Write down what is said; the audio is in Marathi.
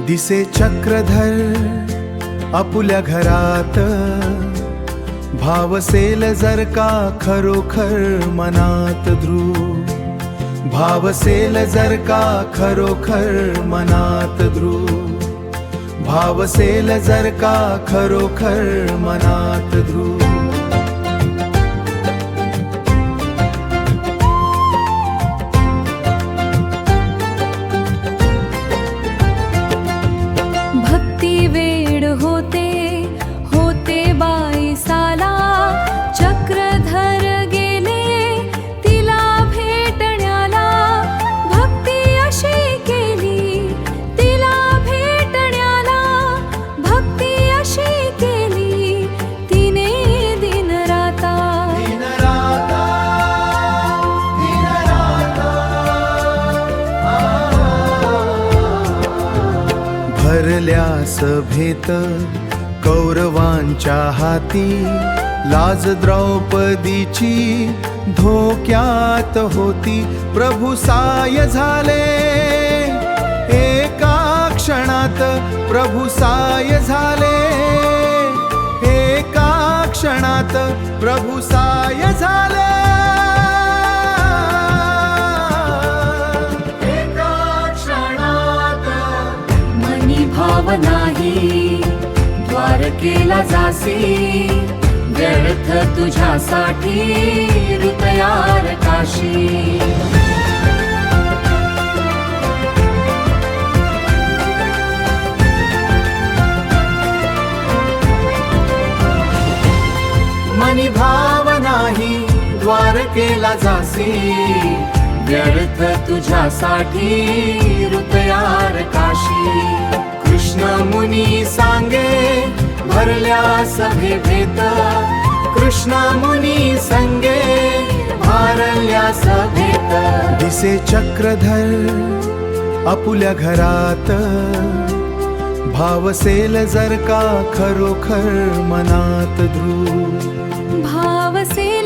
दिसे चक्रधर आपुल्या घरात, भावसेल जर का खरोखर मनात ध्रुव, भावसेल जर का खरोखर मनात ध्रुव, भावसेल जर का खरोखर मनात ध्रुव. भक्ती वेड होते होते बाई साला, चक्रधर गेले तिला भेटण्याला. भक्ती अशी केली तिला भेटण्याला, भक्ती अशी केली तिने दिन राता. भरल्या सभेत कौरवांच्या हाती, लाज द्रौपदीची धोक्यात होती. प्रभू साय झाले एका क्षणात, प्रभू साय झाले एका क्षणात, प्रभू साय झाले एका क्षणात. मनी भाव नाही द्वारकेला जासी, व्यर्थ तुझ्यासाठी हृदयार काशी. मनी भाव नाही द्वारकेला जासी, व्यर्थ तुझ्यासाठी हृदयार काशी. कृष्ण मुनी सांगे भरल्या सभे भेत, कृष्ण मुनी संगे भरल्या सभेत. दिसे चक्रधर आपुल्या घरात, भावसेल जर का खरोखर मनात ध्रुव, भावसेल